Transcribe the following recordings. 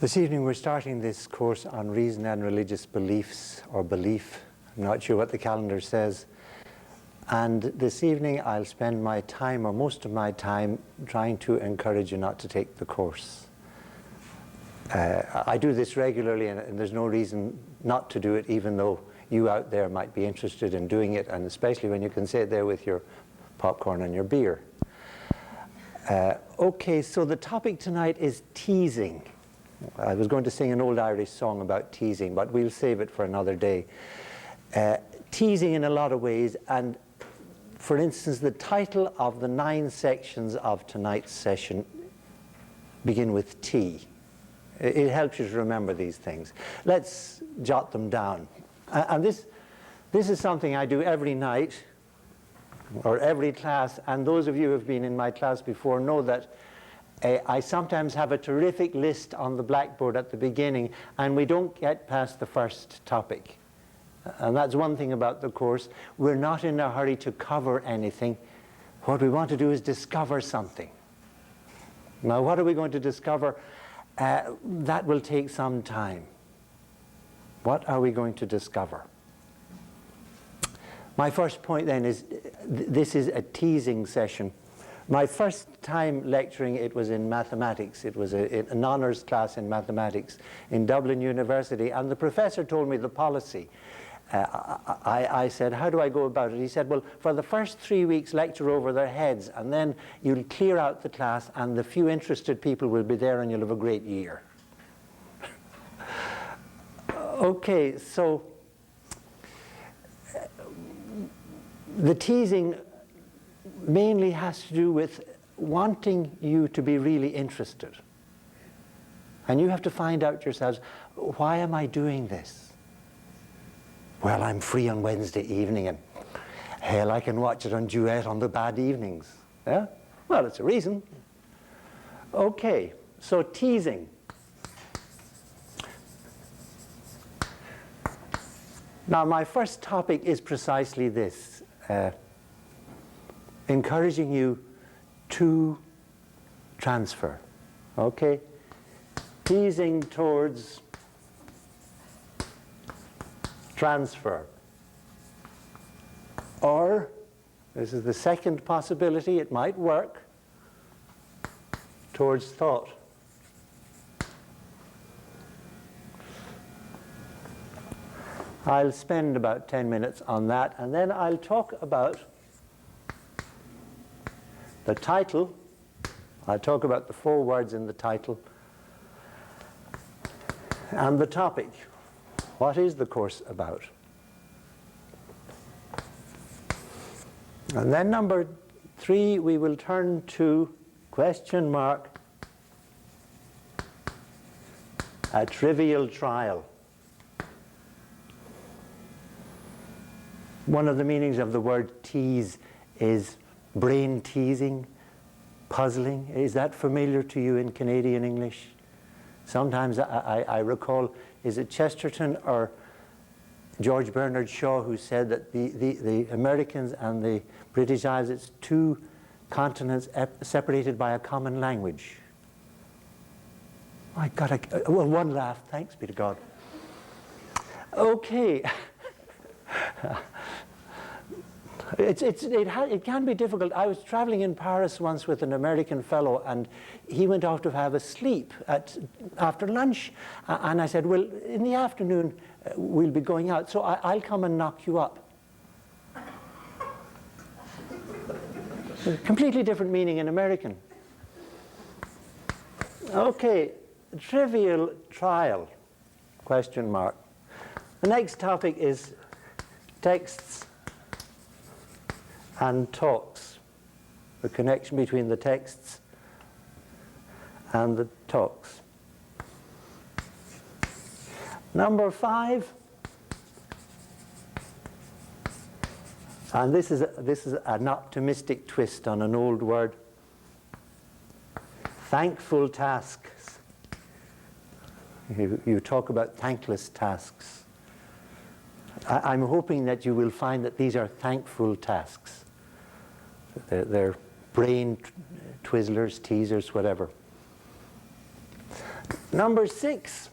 This evening we're starting this course on reason and religious beliefs, or belief. I'm not sure what the calendar says. And this evening I'll spend my time, or most of my time, trying to encourage you not to take the course. I do this regularly, and there's no reason not to do it, even though you out there might be interested in doing it, and especially when you can sit there with your popcorn and your beer. Okay, so the topic tonight is teasing. I was going to sing an old Irish song about teasing, but we'll save it for another day. Teasing in a lot of ways, and for instance, the title of the 9 sections of tonight's session begin with T. It helps you to remember these things. Let's jot them down. And this is something I do every night, or every class, and those of you who have been in my class before know that I sometimes have a terrific list on the blackboard at the beginning, and we don't get past the first topic. And that's one thing about the course. We're not in a hurry to cover anything. What we want to do is discover something. Now, what are we going to discover? That will take some time. What are we going to discover? My first point then is, this is a teasing session. My first time lecturing, it was in mathematics. It was an honours class in mathematics in Dublin University, and the professor told me the policy. I said, how do I go about it? He said, well, for the first 3 weeks, lecture over their heads, and then you'll clear out the class, and the few interested people will be there, and you'll have a great year. Okay, so the teasing mainly has to do with wanting you to be really interested. And you have to find out yourselves, why am I doing this? Well, I'm free on Wednesday evening, and hell, I can watch it on Duet on the bad evenings. Yeah? Well, it's a reason. Okay, so teasing. Now, my first topic is precisely this. Encouraging you to transfer. Okay? Teasing towards transfer. Or, this is the second possibility, it might work, towards thought. I'll spend about 10 minutes on that, and then I'll talk about the title. I'll talk about the 4 words in the title, and the topic. What is the course about? And then number 3, we will turn to question mark, a trivial trial. One of the meanings of the word tease is brain teasing, puzzling. Is that familiar to you in Canadian English? Sometimes I recall, is it Chesterton or George Bernard Shaw who said that the Americans and the British Isles, it's 2 continents separated by a common language. I got well, one laugh, thanks be to God. Okay. It can be difficult. I was traveling in Paris once with an American fellow, and he went off to have a sleep after lunch. And I said, well, in the afternoon, we'll be going out, so I'll come and knock you up. A completely different meaning in American. Okay, trivial trial, question mark. The next topic is texts and talks, the connection between the texts and the talks. Number 5, and this is an optimistic twist on an old word, thankful tasks. You talk about thankless tasks. I'm hoping that you will find that these are thankful tasks. They're brain twizzlers, teasers, whatever. Number 6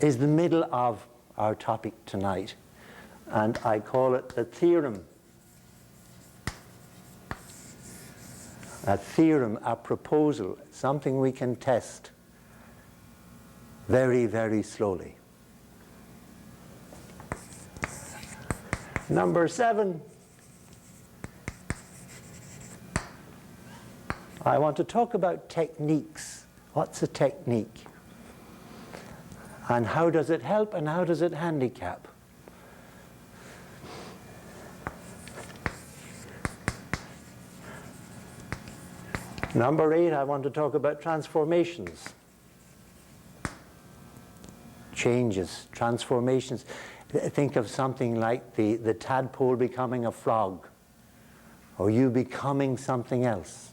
is the middle of our topic tonight, and I call it the theorem. A theorem, a proposal, something we can test very, very slowly. Number 7, I want to talk about techniques. What's a technique? And how does it help and how does it handicap? Number 8, I want to talk about transformations. Changes, transformations. Think of something like the tadpole becoming a frog, or you becoming something else.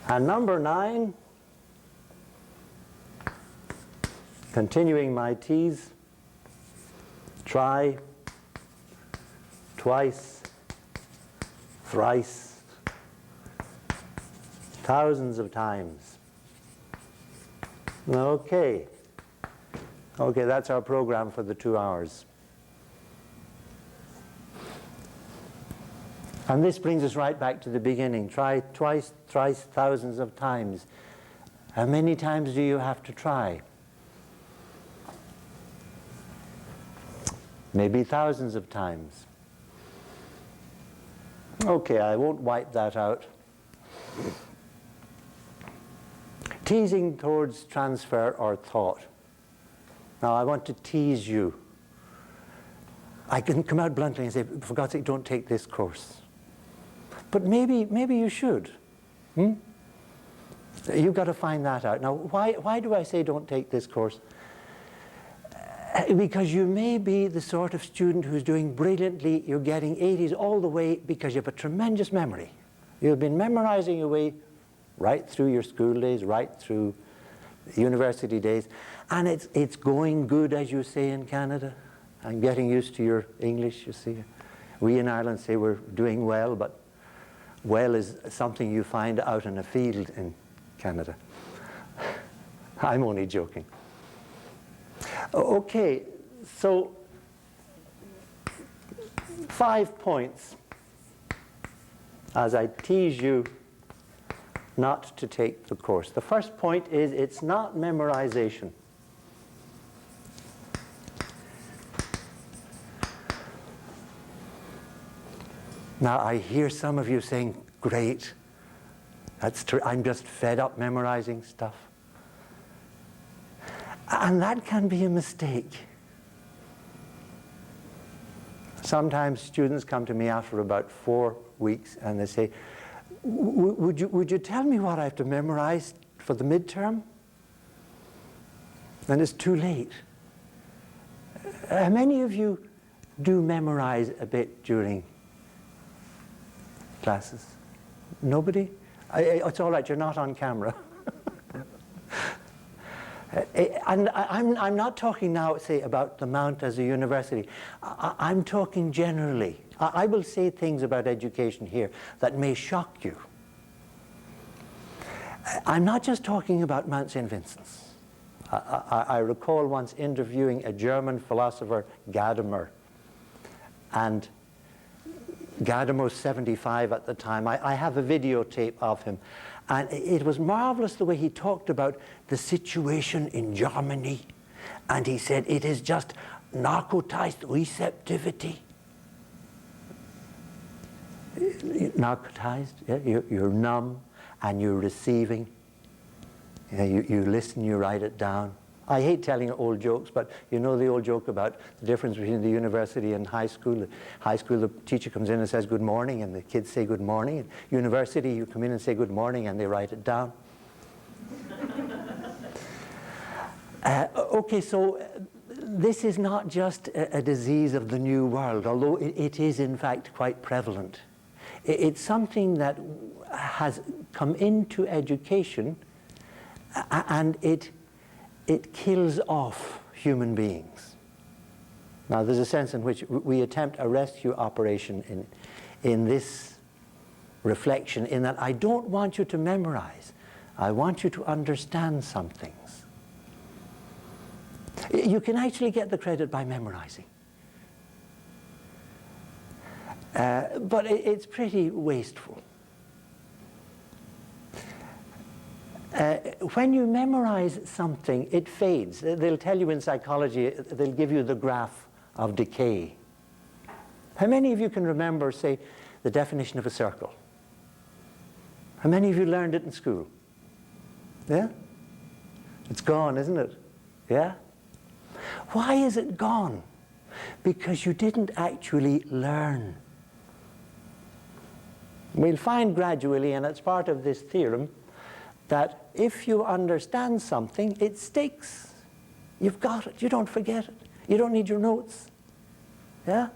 And number 9, continuing my tease, try, twice, thrice, thousands of times. Okay. Okay, that's our program for the 2 hours. And this brings us right back to the beginning. Try twice, thrice, thousands of times. How many times do you have to try? Maybe thousands of times. Okay, I won't wipe that out. Teasing towards transfer or thought. Now, I want to tease you. I can come out bluntly and say, for God's sake, don't take this course. But maybe you should. You've got to find that out. Now, why do I say don't take this course? Because you may be the sort of student who's doing brilliantly, you're getting 80s all the way because you have a tremendous memory. You've been memorizing your way right through your school days, right through university days, and it's going good, as you say in Canada. I'm getting used to your English, you see. We in Ireland say we're doing well, but well is something you find out in a field in Canada. I'm only joking. Okay, so 5 points as I tease you not to take the course. The first point is it's not memorization. Now, I hear some of you saying, great, that's true, I'm just fed up memorizing stuff. And that can be a mistake. Sometimes students come to me after about 4 weeks and they say, would you tell me what I have to memorize for the midterm? And it's too late. How many of you do memorize a bit during classes? Nobody? It's all right, you're not on camera. And I'm not talking now, say, about the Mount as a university. I'm talking generally. I will say things about education here that may shock you. I'm not just talking about Mount St. Vincent's. I recall once interviewing a German philosopher, Gadamer. And Gadamer was 75 at the time. I have a videotape of him. And it was marvelous the way he talked about the situation in Germany. And he said, it is just narcotized receptivity. Narcotized, yeah? You're numb and you're receiving. Yeah, you listen, you write it down. I hate telling old jokes, but you know the old joke about the difference between the university and high school. High school, the teacher comes in and says good morning, and the kids say good morning. And university, you come in and say good morning, and they write it down. Okay, so this is not just a disease of the new world, although it is in fact quite prevalent. It's something that has come into education, and it kills off human beings. Now, there's a sense in which we attempt a rescue operation in this reflection, in that I don't want you to memorize. I want you to understand some things. You can actually get the credit by memorizing. But it's pretty wasteful. When you memorize something, it fades. They'll tell you in psychology, they'll give you the graph of decay. How many of you can remember, say, the definition of a circle? How many of you learned it in school? Yeah? It's gone, isn't it? Yeah? Why is it gone? Because you didn't actually learn. We'll find gradually, and it's part of this theorem, that if you understand something, it sticks. You've got it. You don't forget it. You don't need your notes. Yeah?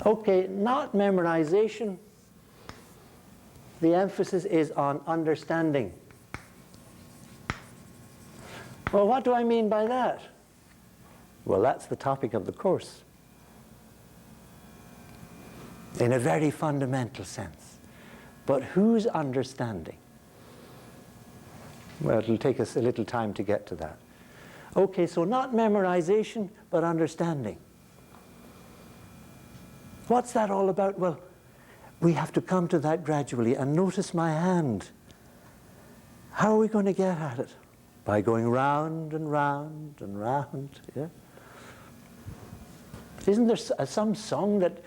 Okay, not memorization. The emphasis is on understanding. Well, what do I mean by that? Well, that's the topic of the course. In a very fundamental sense. But whose understanding? Well, it'll take us a little time to get to that. Okay, so not memorization, but understanding. What's that all about? Well, we have to come to that gradually. And notice my hand. How are we going to get at it? By going round and round and round. Yeah? Isn't there some song that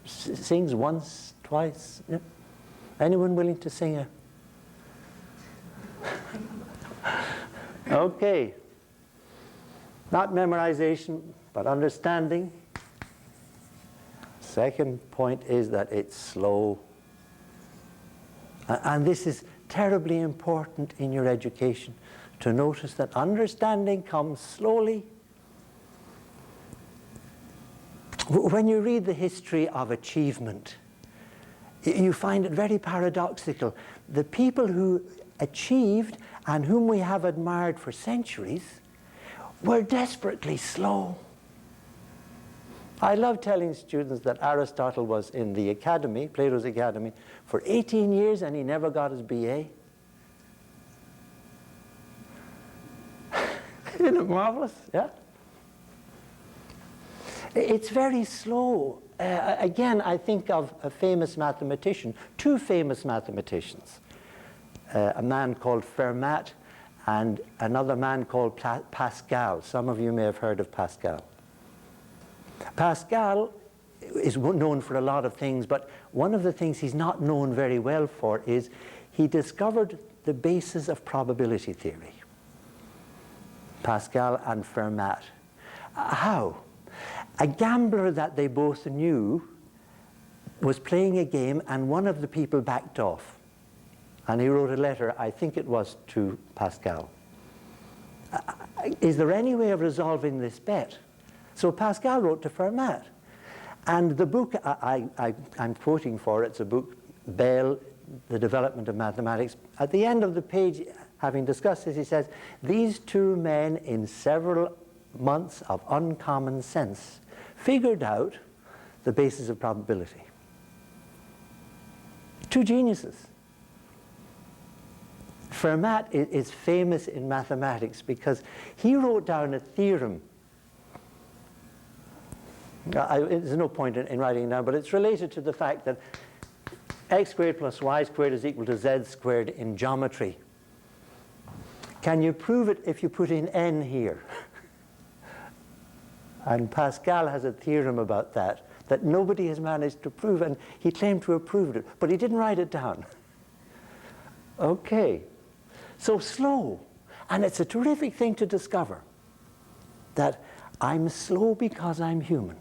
sings once, twice? Yeah? Anyone willing to sing it? Okay. Not memorization, but understanding. Second point is that it's slow. And this is terribly important in your education, to notice that understanding comes slowly. When you read the history of achievement, you find it very paradoxical. The people who achieved and whom we have admired for centuries were desperately slow. I love telling students that Aristotle was in the academy, Plato's academy, for 18 years and he never got his BA. Isn't it marvelous? Yeah? It's very slow. Again, I think of a famous mathematician, two famous mathematicians, a man called Fermat and another man called Pascal. Some of you may have heard of Pascal. Pascal is known for a lot of things, but one of the things he's not known very well for is he discovered the basis of probability theory. Pascal and Fermat. How? A gambler that they both knew was playing a game and one of the people backed off. And he wrote a letter, I think it was to Pascal. Is there any way of resolving this bet? So Pascal wrote to Fermat. And the book I'm quoting for, it's a book, Bell, The Development of Mathematics. At the end of the page, having discussed this, he says, these two men in several months of uncommon sense figured out the basis of probability. Two geniuses. Fermat is famous in mathematics because he wrote down a theorem. There's no point in writing it down, but it's related to the fact that x squared plus y squared is equal to z squared in geometry. Can you prove it if you put in n here? And Pascal has a theorem about that nobody has managed to prove, and he claimed to have proved it, but he didn't write it down. Okay, so slow. And it's a terrific thing to discover that I'm slow because I'm human.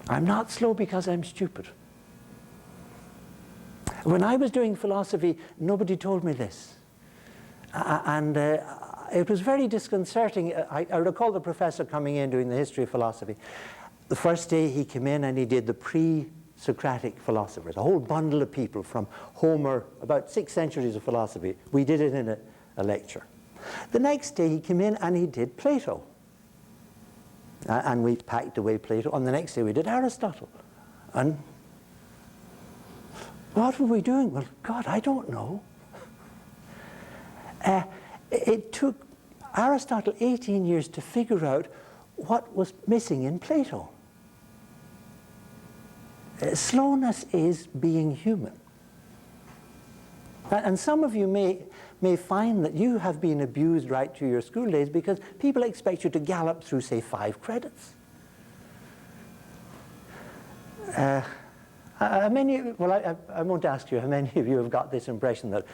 I'm not slow because I'm stupid. When I was doing philosophy, nobody told me this. It was very disconcerting. I recall the professor coming in doing the history of philosophy. The first day he came in and he did the pre-Socratic philosophers, a whole bundle of people from Homer, about 6 centuries of philosophy. We did it in a lecture. The next day he came in and he did Plato. And we packed away Plato. On the next day we did Aristotle. And What were we doing? Well, God, I don't know. It took Aristotle 18 years to figure out what was missing in Plato. Slowness is being human. And some of you may find that you have been abused right through your school days because people expect you to gallop through, say, 5 credits. I won't ask you how many of you have got this impression that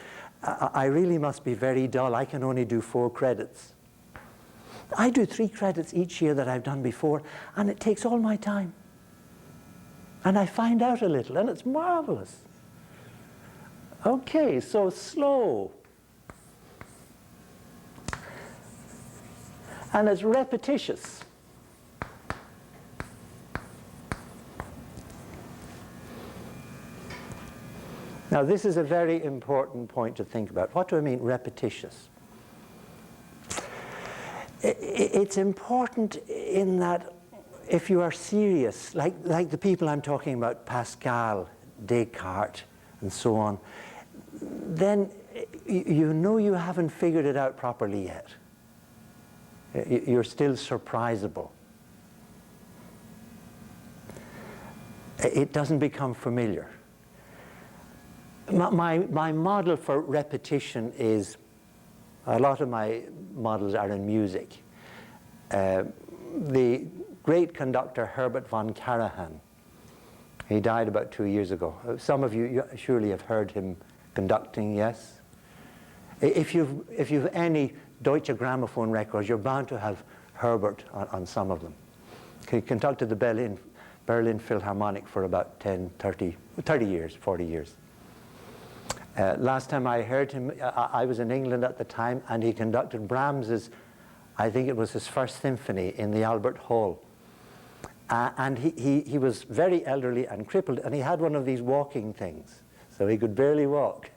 I really must be very dull. I can only do 4 credits. I do 3 credits each year that I've done before, and it takes all my time. And I find out a little, and it's marvelous. Okay, so slow. And it's repetitious. Now, this is a very important point to think about. What do I mean, repetitious? It's important in that if you are serious, like the people I'm talking about, Pascal, Descartes, and so on, then you know you haven't figured it out properly yet. You're still surprisable. It doesn't become familiar. My model for repetition is, a lot of my models are in music. The great conductor Herbert von Karajan, he died about 2 years ago. Some of you surely have heard him conducting, yes? If you've any Deutsche Grammophon records, you're bound to have Herbert on some of them. He conducted the Berlin Philharmonic for about 30 years, 40 years. Last time I heard him, I was in England at the time, and he conducted Brahms's, I think it was his first symphony in the Albert Hall. And he was very elderly and crippled, and he had one of these walking things, so he could barely walk.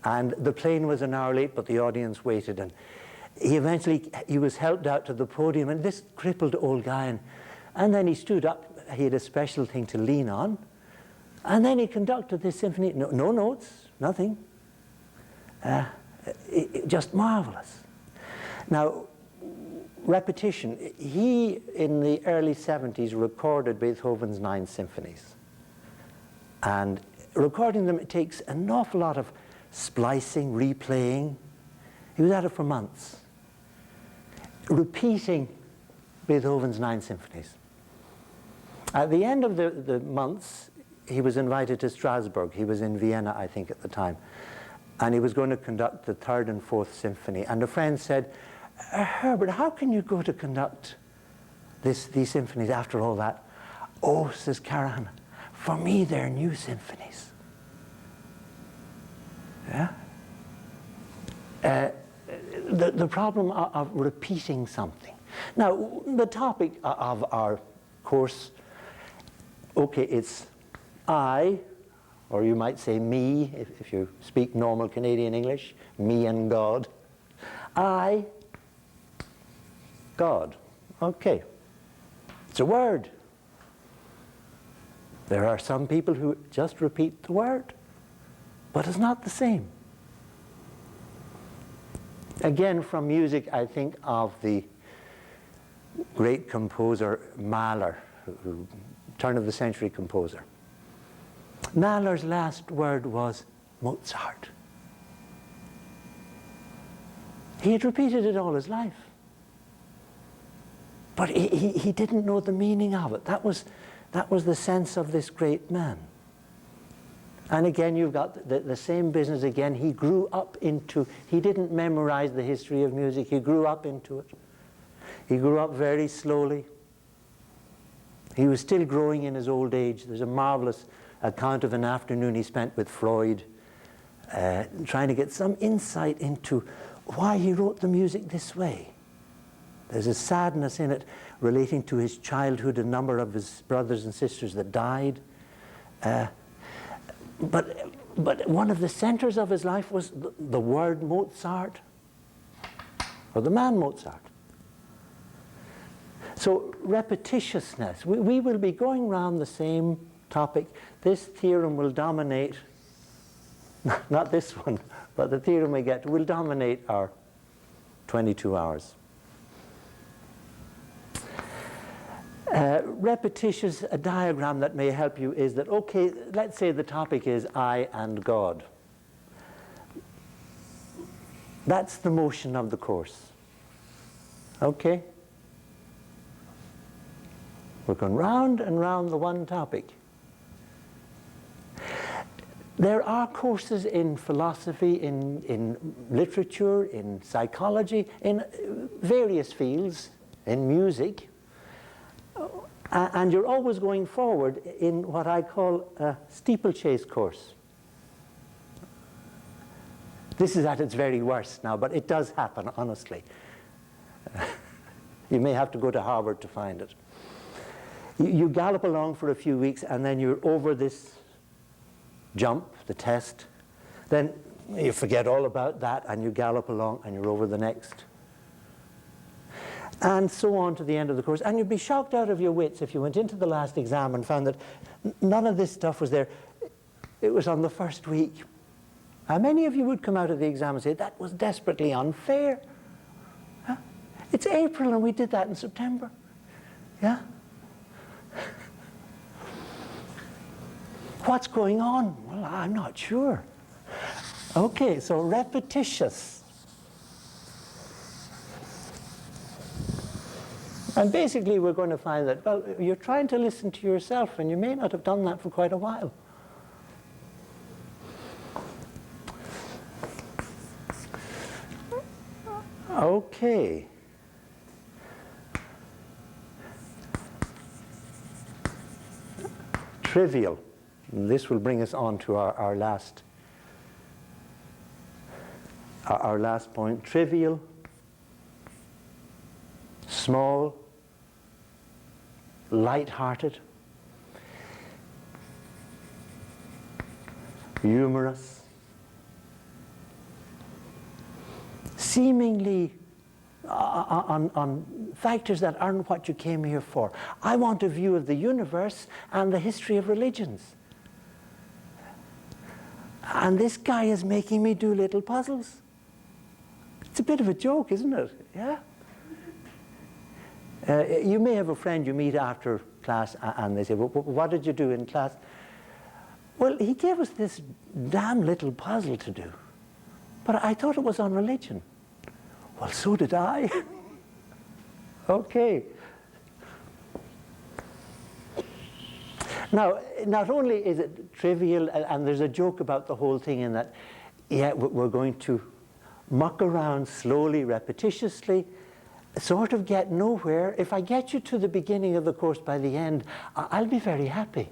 And the plane was an hour late, but the audience waited, and he was helped out to the podium, and this crippled old guy, and then he stood up. He had a special thing to lean on, and then he conducted this symphony. No notes, nothing. Just marvelous. Now, repetition. He, in the early 70s, recorded Beethoven's 9 symphonies. And recording them, it takes an awful lot of splicing, replaying. He was at it for months, repeating Beethoven's 9 symphonies. At the end of the months, he was invited to Strasbourg. He was in Vienna, I think, at the time. And he was going to conduct the 3rd and 4th symphony. And a friend said, Herbert, how can you go to conduct these symphonies after all that? Oh, says Karajan, for me they're new symphonies. Yeah? The problem of repeating something. Now, the topic of our course, okay, it's I, or you might say me, if you speak normal Canadian English, me and God. I, God. Okay. It's a word. There are some people who just repeat the word, but it's not the same. Again, from music, I think of the great composer Mahler, who turn-of-the-century composer. Mahler's last word was Mozart. He had repeated it all his life. But he didn't know the meaning of it. That was the sense of this great man. And again, you've got the same business again. He grew up into, he didn't memorize the history of music. He grew up into it. He grew up very slowly. He was still growing in his old age. There's a marvelous account of an afternoon he spent with Freud, trying to get some insight into why he wrote the music this way. There's a sadness in it relating to his childhood, a number of his brothers and sisters that died. But one of the centers of his life was the word Mozart, or the man Mozart. So repetitiousness, we will be going around the same topic. This theorem will dominate not this one, but the theorem we get will dominate our 22 hours. Repetitious, a diagram that may help you is that, okay, let's say the topic is I and God. That's the motion of the course. Okay? We're going round and round the one topic. There are courses in philosophy, in literature, in psychology, in various fields, in music, and you're always going forward in what I call a steeplechase course. This is at its very worst now, but it does happen, honestly. You may have to go to Harvard to find it. You gallop along for a few weeks, and then you're over this jump, the test. Then you forget all about that, and you gallop along, and you're over the next. And so on to the end of the course. And you'd be shocked out of your wits if you went into the last exam and found that none of this stuff was there. It was on the first week. How many of you would come out of the exam and say, that was desperately unfair? Huh? It's April and we did that in September. Yeah? What's going on? Well, I'm not sure. Okay, so repetitious. And basically we're going to find that, well, you're trying to listen to yourself and you may not have done that for quite a while. Okay. Trivial. This will bring us on to our last point. Trivial, small, light-hearted, humorous, seemingly on factors that aren't what you came here for. I want a view of the universe and the history of religions. And this guy is making me do little puzzles. It's a bit of a joke, isn't it? Yeah? You may have a friend you meet after class and they say, well, what did you do in class? Well, he gave us this damn little puzzle to do. But I thought it was on religion. Well, so did I. Okay. Now, not only is it trivial, and there's a joke about the whole thing in that, yeah, we're going to muck around slowly, repetitiously, sort of get nowhere. If I get you to the beginning of the course by the end, I'll be very happy.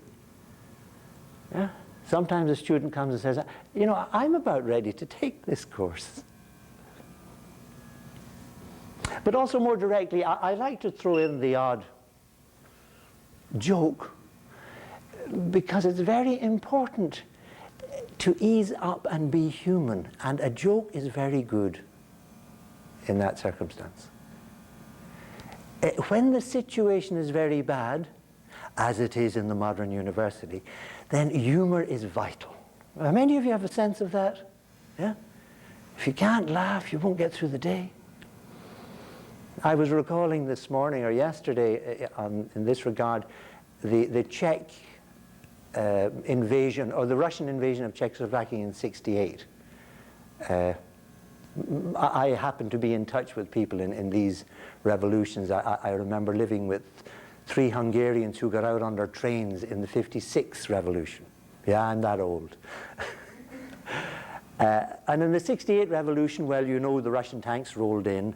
Yeah? Sometimes a student comes and says, you know, I'm about ready to take this course. But also more directly, I like to throw in the odd joke, because it's very important to ease up and be human, and a joke is very good in that circumstance. When the situation is very bad, as it is in the modern university, then humor is vital. Many of you have a sense of that? Yeah? If you can't laugh, you won't get through the day. I was recalling this morning or yesterday in this regard the Czech invasion, or the Russian invasion of Czechoslovakia in '68. I happened to be in touch with people in these revolutions. I remember living with 3 Hungarians who got out on their trains in the '56 revolution. Yeah, I'm that old. And in the '68 revolution, well, you know, the Russian tanks rolled in,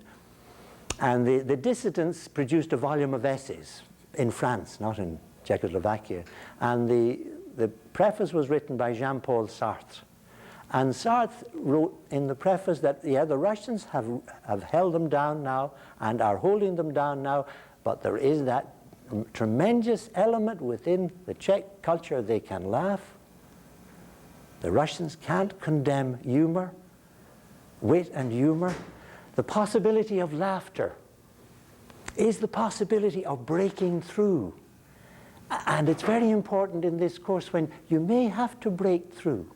and the dissidents produced a volume of essays in France, not in Czechoslovakia. And the preface was written by Jean-Paul Sartre. And Sartre wrote in the preface that, yeah, the Russians have held them down now and are holding them down now, but there is that tremendous element within the Czech culture. They can laugh. The Russians can't condemn humor, wit and humor. The possibility of laughter is the possibility of breaking through. And it's very important in this course when you may have to break through.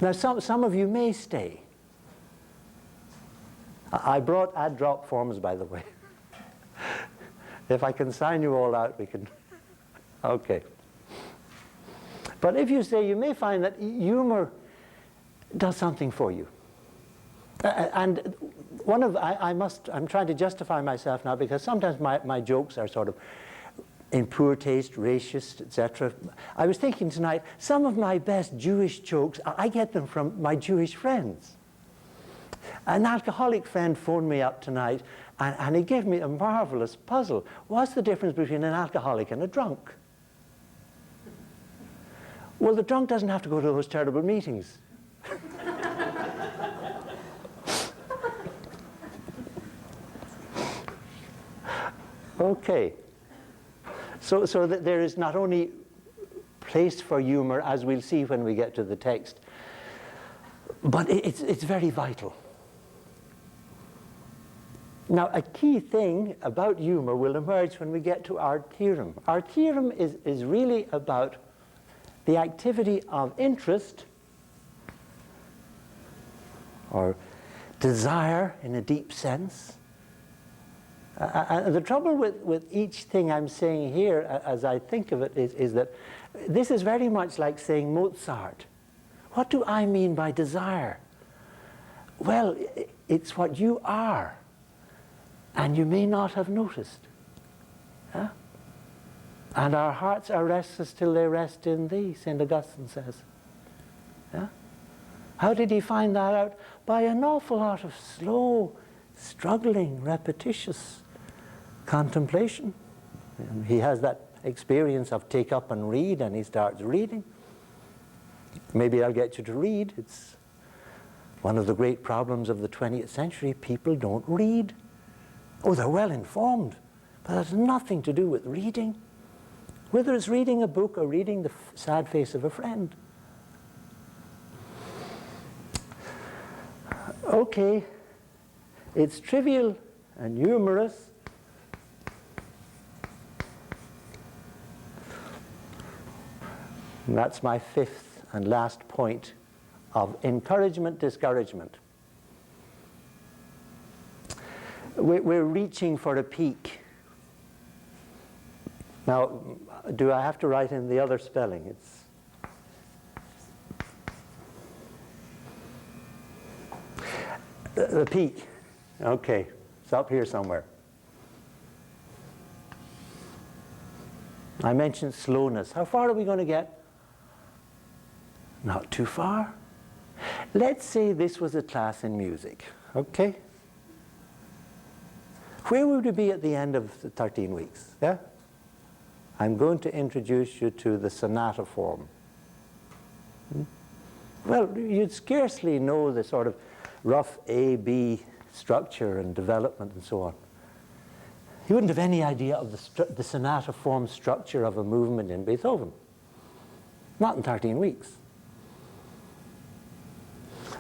Now, some of you may stay. I brought ad-drop forms, by the way. If I can sign you all out, we can. Okay. But if you stay, you may find that humor does something for you. And I'm trying to justify myself now, because sometimes my jokes are sort of in poor taste, racist, etc. I was thinking tonight, some of my best Jewish jokes, I get them from my Jewish friends. An alcoholic friend phoned me up tonight, and he gave me a marvelous puzzle. What's the difference between an alcoholic and a drunk? Well, the drunk doesn't have to go to those terrible meetings. Okay. So that there is not only place for humor, as we'll see when we get to the text, but it's very vital. Now, a key thing about humor will emerge when we get to our theorem. Our theorem is really about the activity of interest, or desire in a deep sense. The trouble with each thing I'm saying here, as I think of it, is that this is very much like saying Mozart. What do I mean by desire? Well, it's what you are, and you may not have noticed. Yeah? And our hearts are restless till they rest in thee, St. Augustine says. Yeah? How did he find that out? By an awful lot of slow, struggling, repetitious contemplation. And he has that experience of take up and read, and he starts reading. Maybe I'll get you to read. It's one of the great problems of the 20th century. People don't read. Oh, they're well informed, but that's nothing to do with reading. Whether it's reading a book or reading the sad face of a friend. Okay, it's trivial and humorous. And that's my fifth and last point of encouragement, discouragement. We're reaching for a peak. Now, do I have to write in the other spelling? It's the peak. Okay, it's up here somewhere. I mentioned slowness. How far are we going to get? Not too far. Let's say this was a class in music, okay? Where would we be at the end of the 13 weeks? Yeah? I'm going to introduce you to the sonata form. Well, you'd scarcely know the sort of rough A-B structure and development and so on. You wouldn't have any idea of the sonata form structure of a movement in Beethoven. Not in 13 weeks.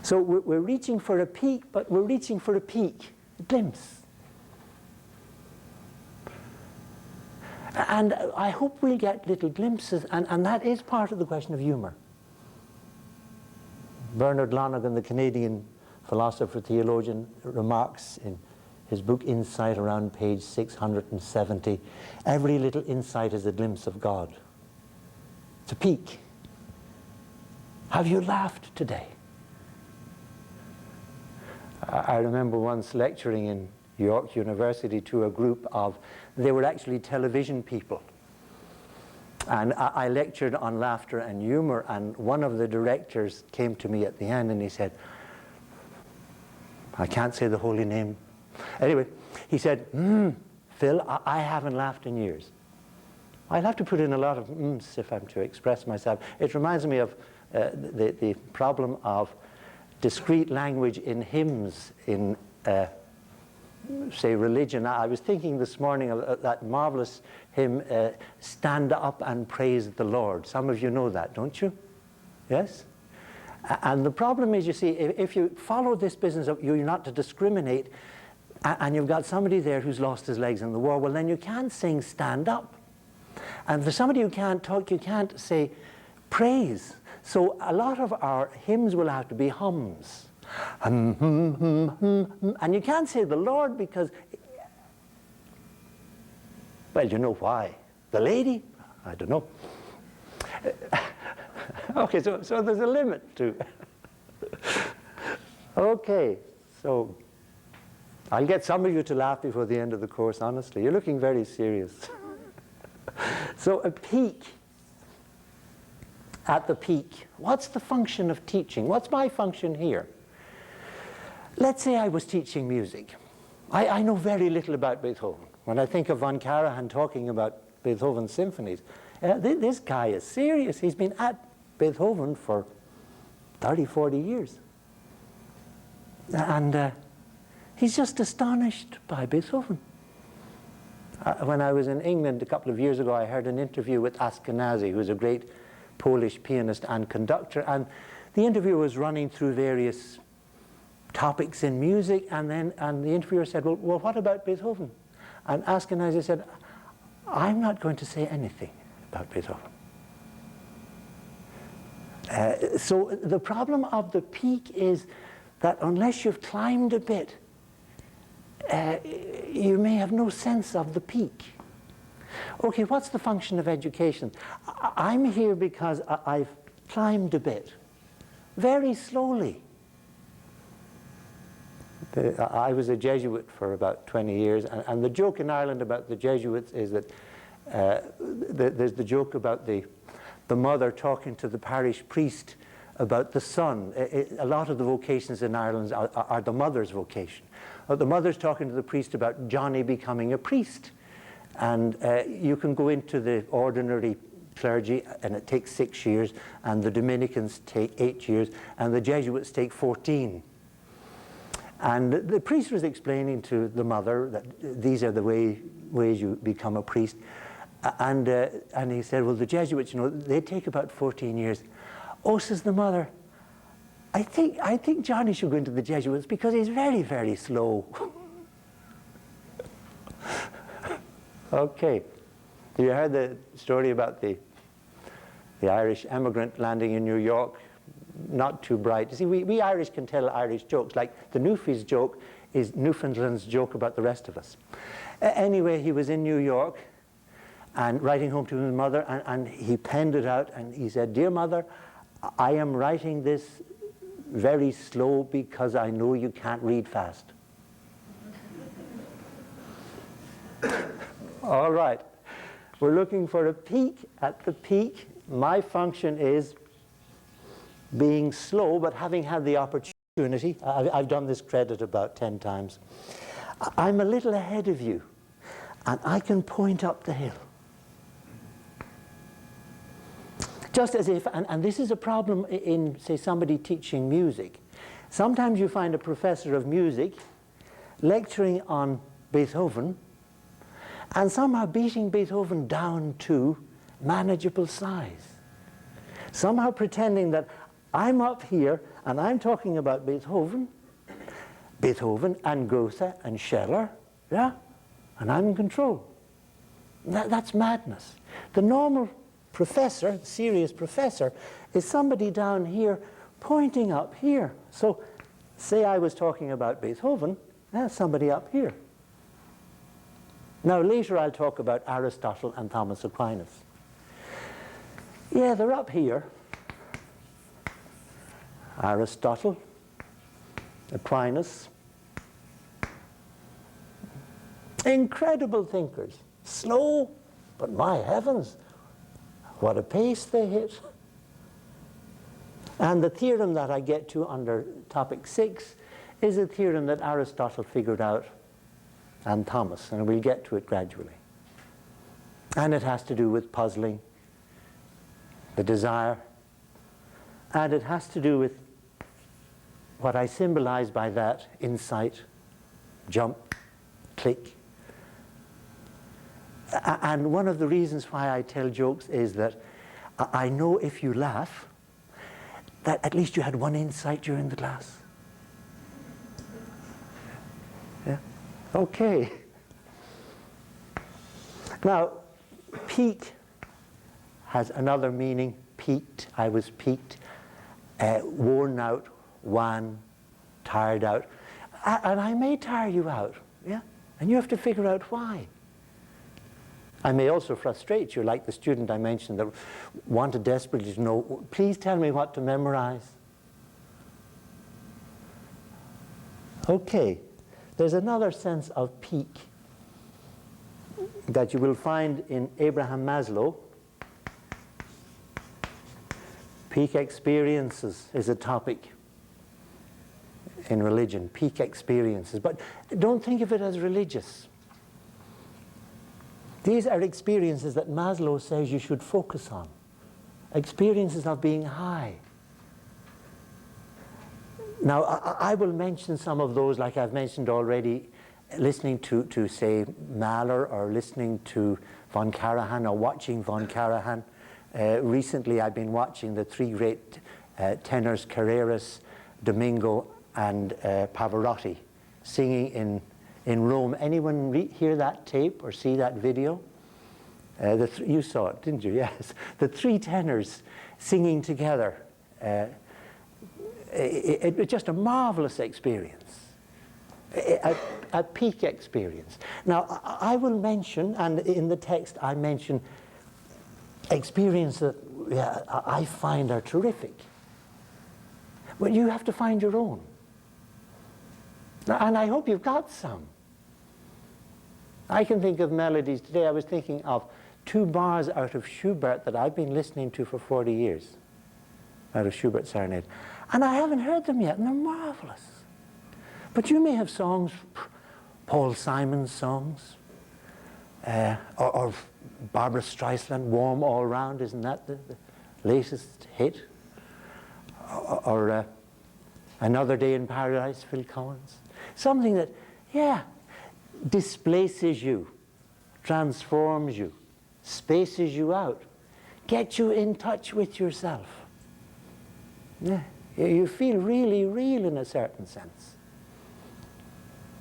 So we're reaching for a peak, but we're reaching for a peak, a glimpse. And I hope we'll get little glimpses, and that is part of the question of humor. Bernard Lonergan, the Canadian philosopher, theologian, remarks in his book Insight around page 670, every little insight is a glimpse of God. It's a peak. Have you laughed today? I remember once lecturing in York University to a group of, they were actually television people. And I lectured on laughter and humor, and one of the directors came to me at the end and he said, I can't say the holy name. Anyway, he said, Phil, I haven't laughed in years. I'll have to put in a lot of mms if I'm to express myself. It reminds me of the problem of discrete language in hymns in, say, religion. I was thinking this morning of that marvelous hymn, Stand Up and Praise the Lord. Some of you know that, don't you? Yes? And the problem is, you see, if you follow this business of you're not to discriminate, and you've got somebody there who's lost his legs in the war, well, then you can't sing Stand Up. And for somebody who can't talk, you can't say praise. So a lot of our hymns will have to be hums. Hum, hum, hum, hum, hum. And you can't say the Lord because, well, you know why. The lady? I don't know. Okay, so there's a limit to. Okay, so I'll get some of you to laugh before the end of the course, honestly. You're looking very serious. So a peak. At the peak. What's the function of teaching? What's my function here? Let's say I was teaching music. I know very little about Beethoven. When I think of von Karajan talking about Beethoven's symphonies, this guy is serious. He's been at Beethoven for 30, 40 years. And he's just astonished by Beethoven. When I was in England a couple of years ago, I heard an interview with Ashkenazy, who's a great Polish pianist and conductor, and the interview was running through various topics in music, and the interviewer said, well, what about Beethoven? And Ashkenazy said, I'm not going to say anything about Beethoven. So the problem of the peak is that unless you've climbed a bit, you may have no sense of the peak. Okay, what's the function of education? I'm here because I've climbed a bit, very slowly. I was a Jesuit for about 20 years, and the joke in Ireland about the Jesuits is that there's the joke about the mother talking to the parish priest about the son. A lot of the vocations in Ireland are the mother's vocation. The mother's talking to the priest about Johnny becoming a priest. And you can go into the ordinary clergy, and it takes 6 years, and the Dominicans take 8 years, and the Jesuits take 14. And the priest was explaining to the mother that these are the ways you become a priest. And he said, well, the Jesuits, you know, they take about 14 years. Oh, says the mother, I think Johnny should go into the Jesuits because he's very, very slow. Okay. You heard the story about the Irish emigrant landing in New York? Not too bright. You see, we Irish can tell Irish jokes, like the Newfies joke is Newfoundland's joke about the rest of us. Anyway, he was in New York and writing home to his mother, and he penned it out, and he said, Dear Mother, I am writing this very slow because I know you can't read fast. All right. We're looking for a peak. At the peak, my function is being slow, but having had the opportunity. I've done this credit about 10 times. I'm a little ahead of you, and I can point up the hill. Just as if, and this is a problem in, say, somebody teaching music. Sometimes you find a professor of music lecturing on Beethoven, and somehow beating Beethoven down to manageable size. Somehow pretending that I'm up here and I'm talking about Beethoven and Goethe and Schiller, yeah? And I'm in control. That's madness. The normal professor, serious professor, is somebody down here pointing up here. So say I was talking about Beethoven, that's somebody up here. Now later I'll talk about Aristotle and Thomas Aquinas. Yeah, they're up here. Aristotle, Aquinas. Incredible thinkers. Slow, but my heavens, what a pace they hit. And the theorem that I get to under topic 6 is a theorem that Aristotle figured out, and Thomas, and we'll get to it gradually. And it has to do with puzzling, the desire, and it has to do with what I symbolize by that: insight, jump, click. And one of the reasons why I tell jokes is that I know if you laugh, that at least you had one insight during the class. Yeah? Okay. Now, peak has another meaning. peaked, worn out, wan, tired out. And I may tire you out, yeah? And you have to figure out why. I may also frustrate you, like the student I mentioned that wanted desperately to know, please tell me what to memorize. Okay, there's another sense of peak that you will find in Abraham Maslow. Peak experiences is a topic in religion, peak experiences. But don't think of it as religious. These are experiences that Maslow says you should focus on. Experiences of being high. Now, I will mention some of those, like I've mentioned already, listening to say, Mahler, or listening to von Karajan, or watching von Karajan. Recently, I've been watching the three great tenors, Carreras, Domingo, and Pavarotti, singing in Rome. Anyone hear that tape or see that video? You saw it, didn't you? Yes. The three tenors singing together. It was just a marvelous experience, a peak experience. Now, I will mention, and in the text I mention, experiences that I find are terrific. Well, you have to find your own. And I hope you've got some. I can think of melodies today. I was thinking of 2 bars out of Schubert that I've been listening to for 40 years, out of Schubert's Serenade. And I haven't heard them yet, and they're marvelous. But you may have songs, Paul Simon's songs, or Barbra Streisand, Warm All Round, isn't that the latest hit? Or Another Day in Paradise, Phil Collins. Something that, yeah, displaces you, transforms you, spaces you out, gets you in touch with yourself. Yeah, you feel really real in a certain sense.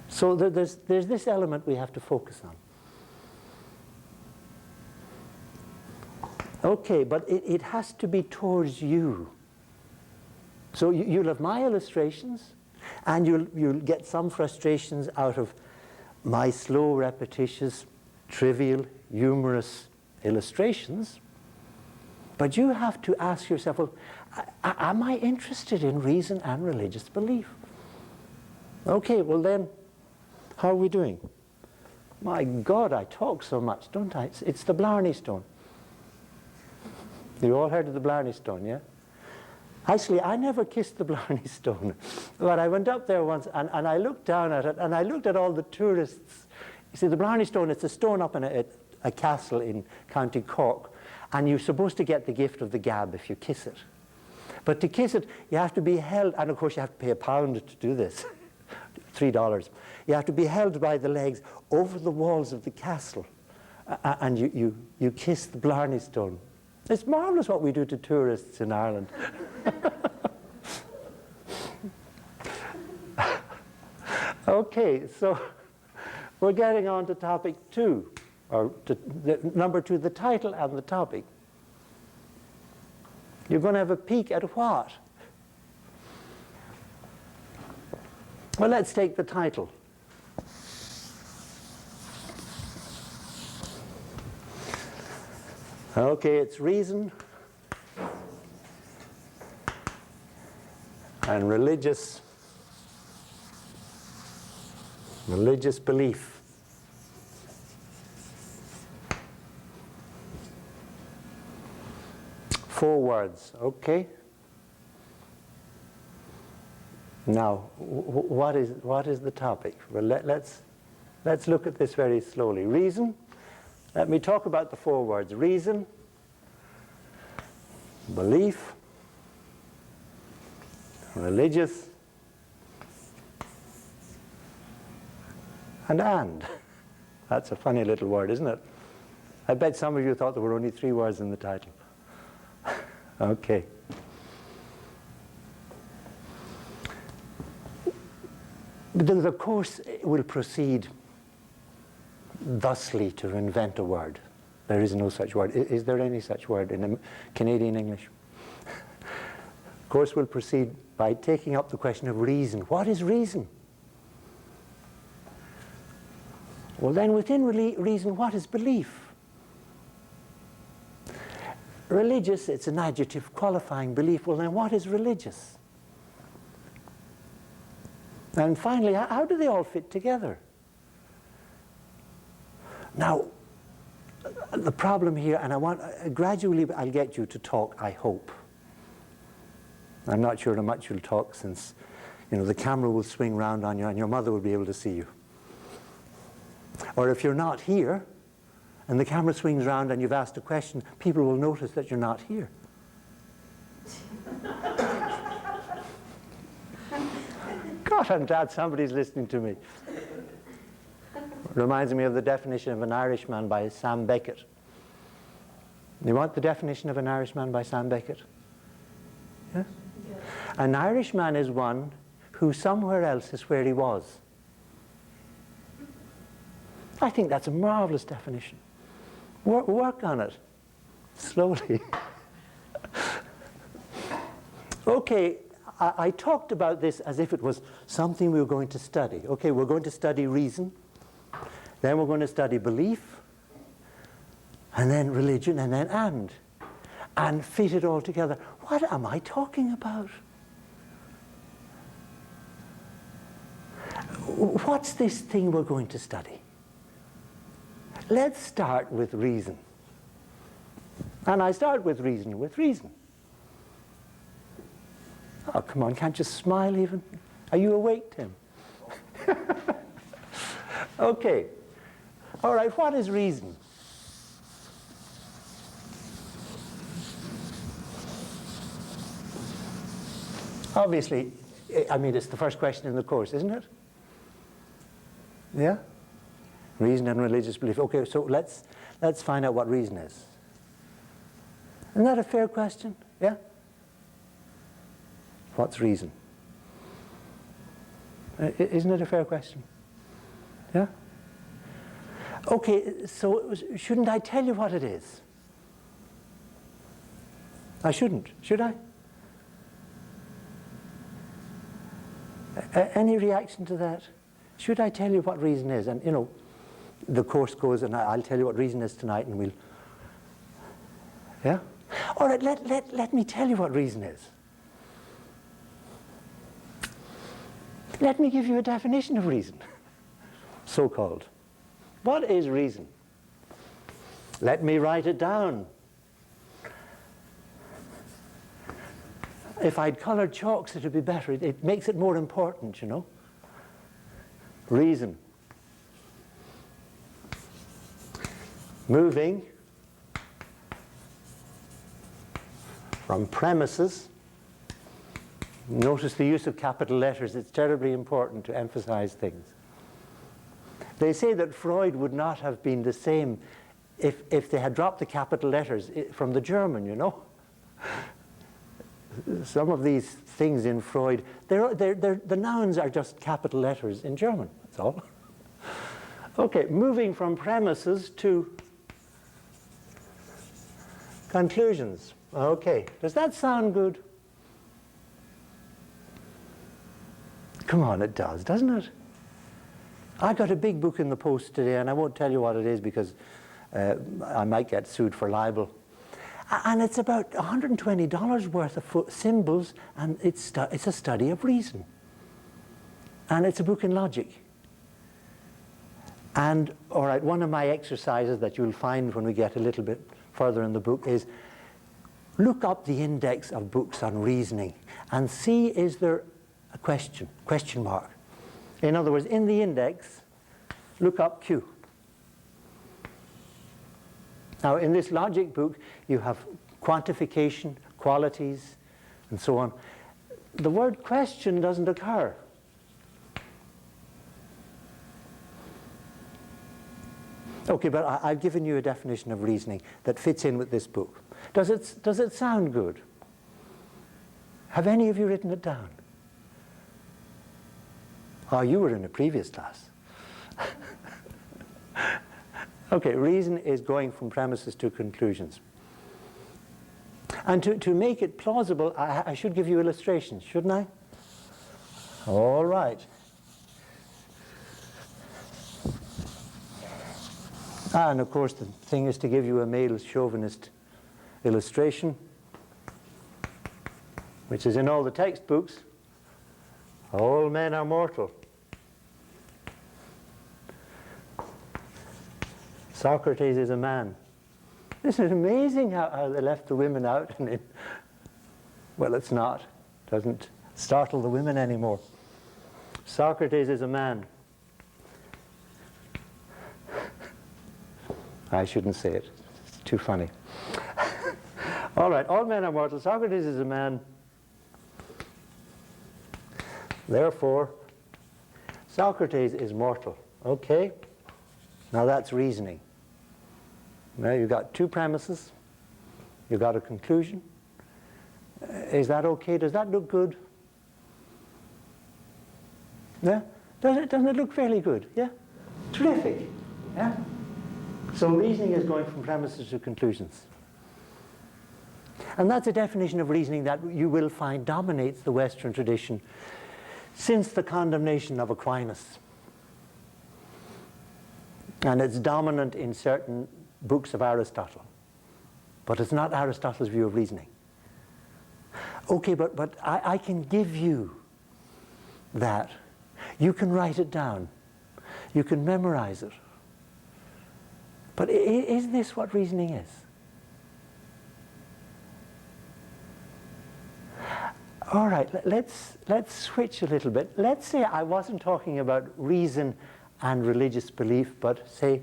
So there's this element we have to focus on. Okay, but it has to be towards you. So you'll have my illustrations, and you'll get some frustrations out of my slow, repetitious, trivial, humorous illustrations. But you have to ask yourself, well, am I interested in reason and religious belief? Okay, well then, how are we doing? My God, I talk so much, don't I? It's the Blarney Stone. You all heard of the Blarney Stone, yeah? Actually, I never kissed the Blarney Stone. But I went up there once, and I looked down at it, and I looked at all the tourists. You see, the Blarney Stone, it's a stone up in a castle in County Cork, and you're supposed to get the gift of the gab if you kiss it. But to kiss it, you have to be held, and of course you have to pay £1 to do this, $3. You have to be held by the legs over the walls of the castle, and you kiss the Blarney Stone. It's marvelous what we do to tourists in Ireland. Okay, so we're getting on to topic 2, or number 2, the title and the topic. You're going to have a peek at what? Well, let's take the title. Okay, it's reason and religious belief. Four words, okay? Now, what is the topic? Well, let's look at this very slowly. Reason. Let me talk about the 4 words. Reason, belief, religious, and. That's a funny little word, isn't it? I bet some of you thought there were only 3 words in the title. Okay. The course will proceed thusly to invent a word. There is no such word. Is there any such word in Canadian English? Of course, we'll proceed by taking up the question of reason. What is reason? Well, then within reason, what is belief? Religious, it's an adjective qualifying belief. Well, then what is religious? And finally, how do they all fit together? Now, the problem here, and gradually I'll get you to talk, I hope. I'm not sure how much you'll talk, since the camera will swing round on you and your mother will be able to see you. Or if you're not here and the camera swings round and you've asked a question, people will notice that you're not here. God, I'm glad somebody's listening to me. Reminds me of the definition of an Irishman by Sam Beckett. You want the definition of an Irishman by Sam Beckett? Yes? Yes. An Irishman is one who somewhere else is where he was. I think that's a marvelous definition. Work on it, slowly. Okay, I talked about this as if it was something we were going to study. Okay, we're going to study reason, then we're going to study belief, and then religion, and then and fit it all together. What am I talking about? What's this thing we're going to study? Let's start with reason. And I start with reason. Oh, come on, can't you smile even? Are you awake, Tim? Okay. All right, what is reason? Obviously, I mean, it's the first question in the course, isn't it? Yeah? Reason and religious belief. Okay, so let's find out what reason is. Isn't that a fair question? Yeah? What's reason? Isn't it a fair question? Yeah? Okay, so shouldn't I tell you what it is? I shouldn't, should I? Any reaction to that? Should I tell you what reason is? And the course goes, and I'll tell you what reason is tonight, and we'll... Yeah? All right, let me tell you what reason is. Let me give you a definition of reason, so-called. What is reason? Let me write it down. If I'd colored chalks, it would be better. It makes it more important, Reason. Moving from premises. Notice the use of capital letters. It's terribly important to emphasize things. They say that Freud would not have been the same if they had dropped the capital letters from the German, Some of these things in Freud, the nouns are just capital letters in German, that's all. Okay, moving from premises to conclusions. Okay, does that sound good? Come on, it does, doesn't it? I got a big book in the post today, and I won't tell you what it is because I might get sued for libel. And it's about $120 worth of symbols, and it's a study of reason. And it's a book in logic. And, all right, one of my exercises that you'll find when we get a little bit further in the book is look up the index of books on reasoning and see, is there a question mark. In other words, in the index, look up Q. Now, in this logic book, you have quantification, qualities, and so on. The word question doesn't occur. Okay, but I've given you a definition of reasoning that fits in with this book. Does it sound good? Have any of you written it down? Oh, you were in a previous class. Okay, reason is going from premises to conclusions. And to make it plausible, I should give you illustrations, shouldn't I? All right. And of course the thing is to give you a male chauvinist illustration, which is in all the textbooks. All men are mortal. Socrates is a man. Isn't it amazing how they left the women out? And well, it's not. It doesn't startle the women anymore. Socrates is a man. I shouldn't say it. It's too funny. All right, all men are mortal. Socrates is a man. Therefore, Socrates is mortal. Okay? Now that's reasoning. Now you've got two premises. You've got a conclusion. Is that okay? Does that look good? Yeah? Doesn't it look fairly good? Yeah? Terrific. Yeah? So reasoning is going from premises to conclusions. And that's a definition of reasoning that you will find dominates the Western tradition since the condemnation of Aquinas. And it's dominant in certain books of Aristotle. But it's not Aristotle's view of reasoning. Okay, but I can give you that. You can write it down. You can memorize it. But is this what reasoning is? All right, let's switch a little bit. Let's say I wasn't talking about reason and religious belief, but say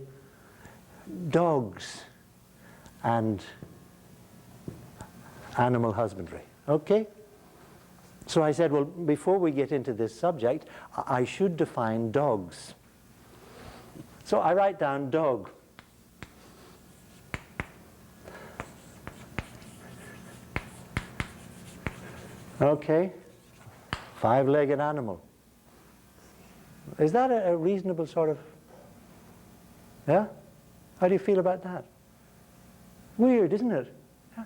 dogs and animal husbandry. Okay? So I said, well, before we get into this subject, I should define dogs. So I write down dog. Okay, five-legged animal. Is that a reasonable sort of, yeah? How do you feel about that? Weird, isn't it? Yeah.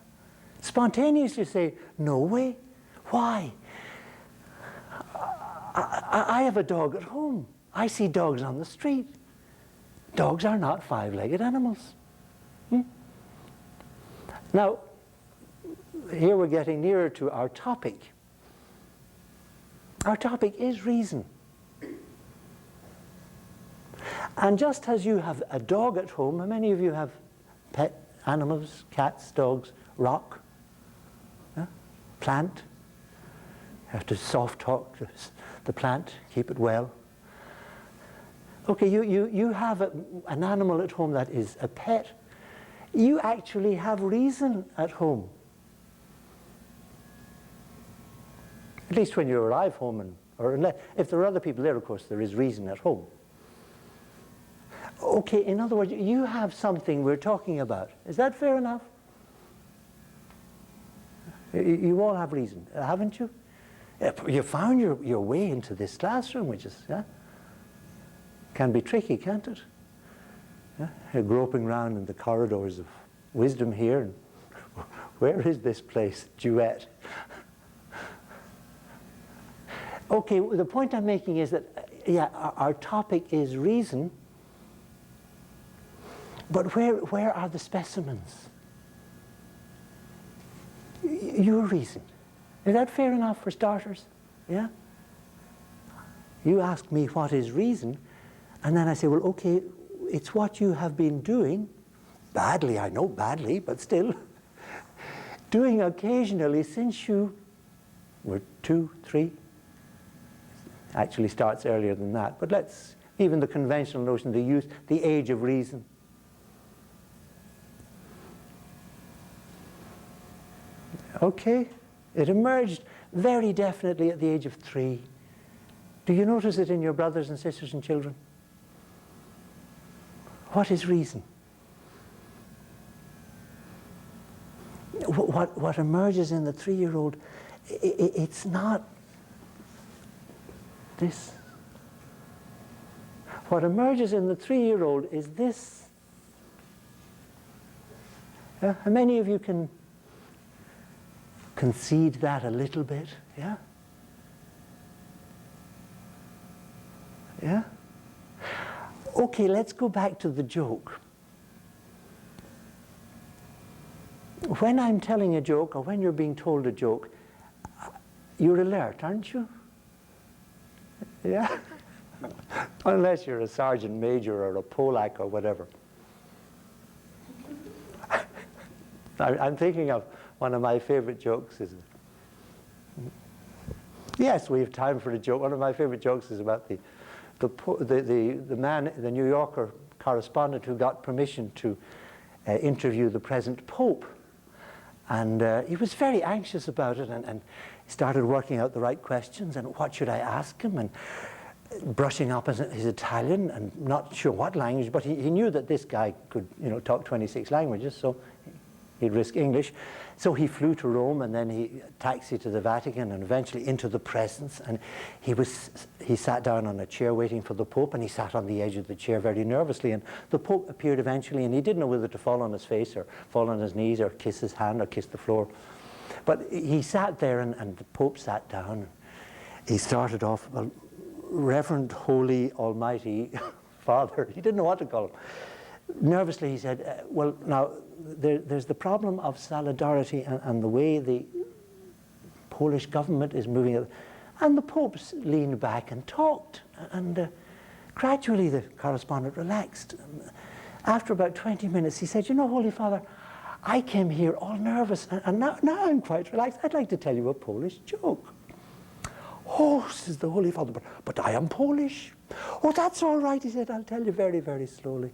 Spontaneously say, no way. Why? I have a dog at home. I see dogs on the street. Dogs are not five-legged animals. Now, here we're getting nearer to our topic. Our topic is reason. And just as you have a dog at home, how many of you have pet animals, cats, dogs, rock, plant? You have to soft talk the plant, keep it well. Okay, you have an animal at home that is a pet. You actually have reason at home. At least when you arrive home, or unless, if there are other people there, of course, there is reason at home. Okay, in other words, you have something we're talking about. Is that fair enough? You all have reason, haven't you? You found your way into this classroom, which is, can be tricky, can't it? You're groping around in the corridors of wisdom here. And where is this place? Duet. Okay, the point I'm making is that, our topic is reason, but where are the specimens? Your reason. Is that fair enough for starters? Yeah? You ask me what is reason, and then I say, well, okay, it's what you have been doing, badly, I know, badly, but still, doing occasionally since you were 2, 3, actually starts earlier than that, but let's, even the conventional notion, the age of reason. Okay, it emerged very definitely at the age of 3. Do you notice it in your brothers and sisters and children? What is reason? What emerges in the 3-year-old, it's not this. What emerges in the 3-year-old is this Yeah? How many of you can concede that a little bit? Yeah? Yeah? Okay, let's go back to the joke. When I'm telling a joke, or when you're being told a joke, you're alert, aren't you? Yeah? Unless you're a sergeant major or a Polak or whatever. I'm thinking of one of my favorite jokes. Yes, we have time for a joke. One of my favorite jokes is about the man, the New Yorker correspondent who got permission to interview the present Pope. And he was very anxious about it, and started working out the right questions, and what should I ask him, and brushing up his Italian, and not sure what language, but he knew that this guy could, talk 26 languages, so he'd risk English. So he flew to Rome, and then he taxied to the Vatican, and eventually into the presence, and he sat down on a chair waiting for the Pope, and he sat on the edge of the chair very nervously, and the Pope appeared eventually, and he didn't know whether to fall on his face or fall on his knees or kiss his hand or kiss the floor. But he sat there, and the Pope sat down. He started off, well, Reverend, Holy, Almighty Father. He didn't know what to call him. Nervously he said, well, now, there's the problem of solidarity and the way the Polish government is moving. And the Pope leaned back and talked. And gradually the correspondent relaxed. After about 20 minutes, he said, Holy Father, I came here all nervous, and now I'm quite relaxed. I'd like to tell you a Polish joke. Oh, says the Holy Father, but I am Polish. Oh, that's all right, he said. I'll tell you very, very slowly.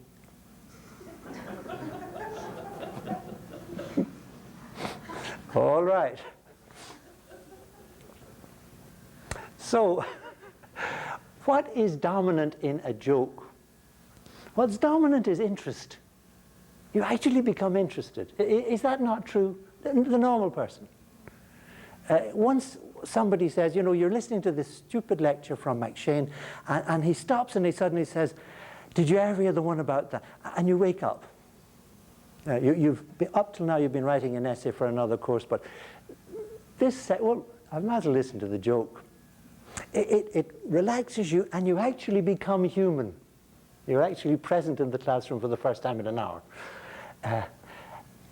All right. So, what is dominant in a joke? What's dominant is interest. You actually become interested. Is that not true? The normal person. Once somebody says, you're listening to this stupid lecture from McShane, and he stops and he suddenly says, did you ever hear the one about that? And you wake up. Up till now you've been writing an essay for another course, but well, I might as well listen to the joke. It relaxes you, and you actually become human. You're actually present in the classroom for the first time in an hour.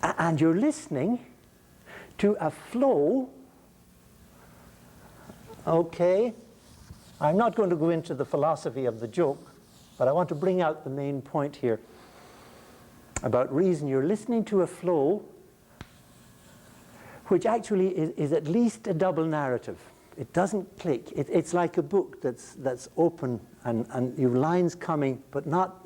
And you're listening to a flow. Okay, I'm not going to go into the philosophy of the joke, but I want to bring out the main point here about reason. You're listening to a flow which actually is at least a double narrative. It doesn't click. It's like a book that's open, and you've lines coming, but not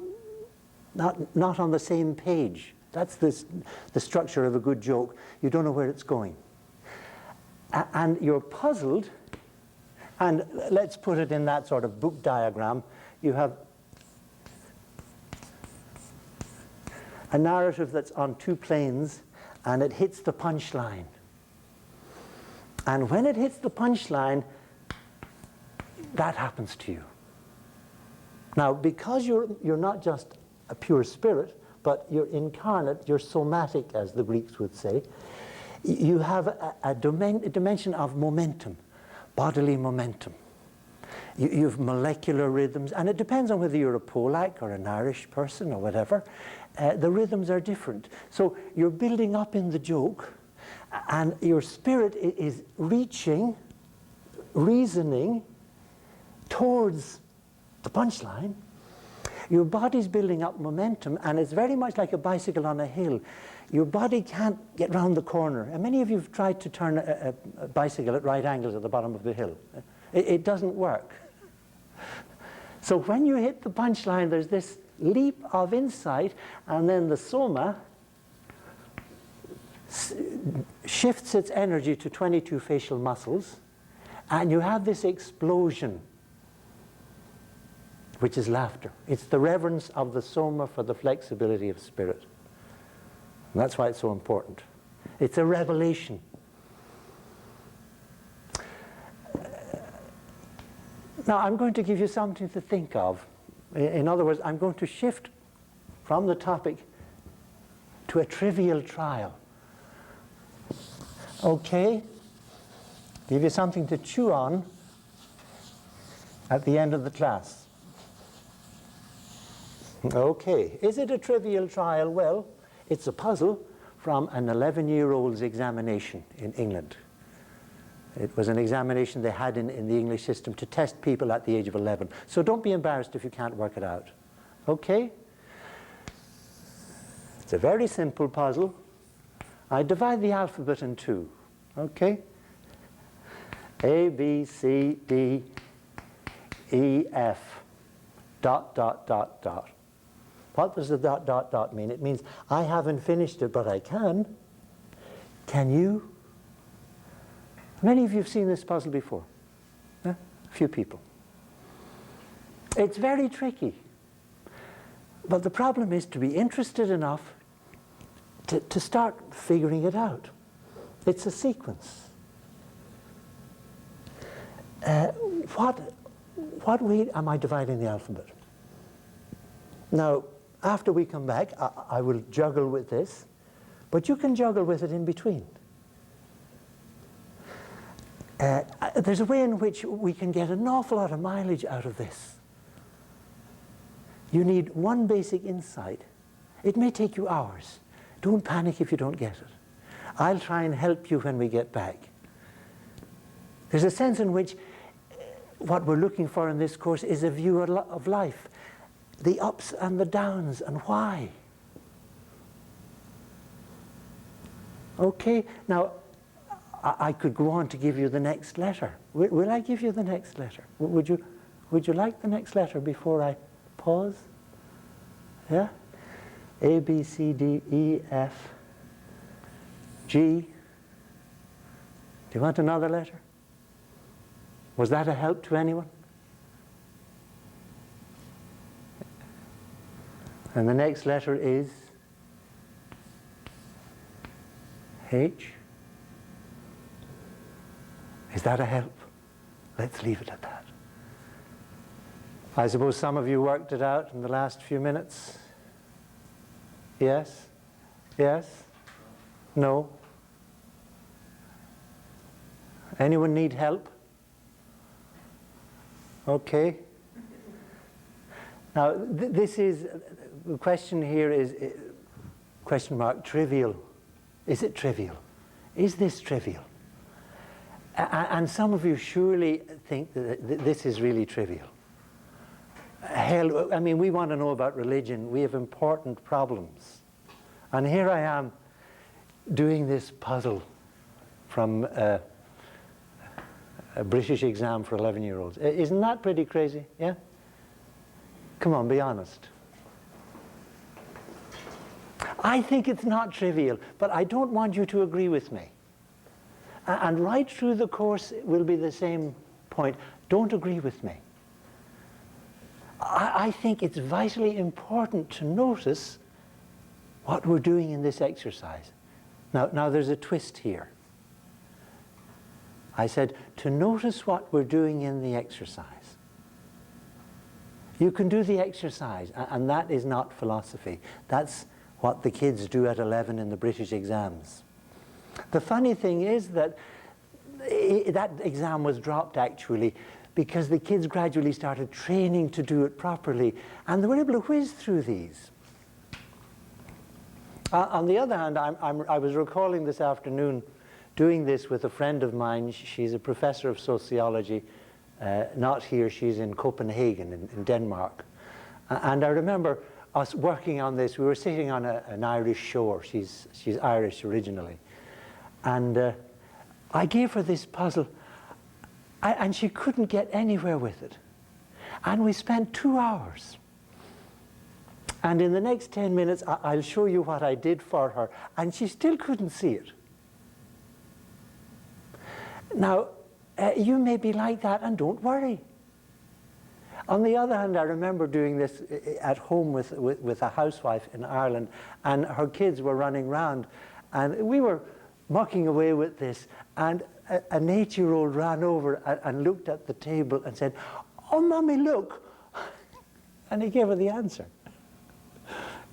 on the same page. That's the structure of a good joke. You don't know where it's going. And you're puzzled, and let's put it in that sort of book diagram. You have a narrative that's on two planes, and it hits the punchline. And when it hits the punchline, that happens to you. Now, because you're not just a pure spirit, but you're incarnate, you're somatic, as the Greeks would say, you have a dimension of momentum, bodily momentum. You have molecular rhythms, and it depends on whether you're a Polak or an Irish person or whatever. The rhythms are different. So you're building up in the joke, and your spirit is reasoning towards the punchline. Your body's building up momentum, and it's very much like a bicycle on a hill. Your body can't get round the corner. And many of you have tried to turn a bicycle at right angles at the bottom of the hill. It doesn't work. So when you hit the punchline, there's this leap of insight, and then the soma shifts its energy to 22 facial muscles, and you have this explosion, which is laughter. It's the reverence of the soma for the flexibility of spirit. And that's why it's so important. It's a revelation. Now, I'm going to give you something to think of. In other words, I'm going to shift from the topic to a trivial trial. Okay? Give you something to chew on at the end of the class. Okay, is it a trivial trial? Well, it's a puzzle from an 11-year-old's examination in England. It was an examination they had in the English system to test people at the age of 11. So don't be embarrassed if you can't work it out. Okay? It's a very simple puzzle. I divide the alphabet in two. Okay? A, B, C, D, E, F, dot, dot, dot, dot. What does the dot, dot, dot mean? It means I haven't finished it, but I can. Can you? Many of you have seen this puzzle before. A few people. It's very tricky. But the problem is to be interested enough to start figuring it out. It's a sequence. What way am I dividing the alphabet? Now, after we come back, I will juggle with this, but you can juggle with it in between. There's a way in which we can get an awful lot of mileage out of this. You need one basic insight. It may take you hours. Don't panic if you don't get it. I'll try and help you when we get back. There's a sense in which what we're looking for in this course is a view of life, the ups and the downs, and why. Okay, now I could go on to give you the next letter. Will I give you the next letter? Would you like the next letter before I pause? Yeah? A, B, C, D, E, F, G. Do you want another letter? Was that a help to anyone? And the next letter is H. Is that a help? Let's leave it at that. I suppose some of you worked it out in the last few minutes. Yes? Yes? No? Anyone need help? Okay. Now, this is, the question here is, question mark, trivial. Is it trivial? Is this trivial? And some of you surely think that this is really trivial. Hell, I mean, we want to know about religion. We have important problems. And here I am doing this puzzle from a British exam for 11-year-olds. Isn't that pretty crazy? Yeah? Come on, be honest. I think it's not trivial, but I don't want you to agree with me. And right through the course it will be the same point. Don't agree with me. I think it's vitally important to notice what we're doing in this exercise. Now there's a twist here. I said to notice what we're doing in the exercise. You can do the exercise, and that is not philosophy. That's what the kids do at 11 in the British exams. The funny thing is that that exam was dropped actually because the kids gradually started training to do it properly, and they were able to whiz through these. On the other hand, I was recalling this afternoon doing this with a friend of mine. She's a professor of sociology, not here, she's in Copenhagen in Denmark. And I remember us working on this. We were sitting on an Irish shore. She's Irish originally. And I gave her this puzzle, and she couldn't get anywhere with it. And we spent 2 hours. And in the next 10 minutes, I'll show you what I did for her, and she still couldn't see it. Now, you may be like that, and don't worry. On the other hand, I remember doing this at home with a housewife in Ireland, and her kids were running around, and we were mucking away with this, and an 8-year-old ran over and looked at the table and said, "Oh, Mommy, look." And he gave her the answer.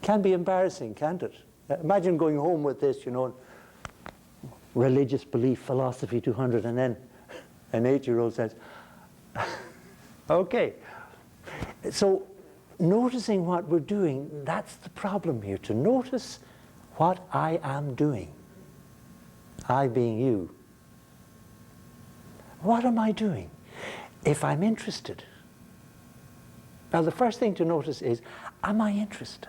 Can be embarrassing, can't it? Imagine going home with this, you know, religious belief, philosophy 200, and then an 8-year-old says, okay. So noticing what we're doing, that's the problem here, to notice what I am doing. I being you. What am I doing? If I'm interested. Now the first thing to notice is, am I interested?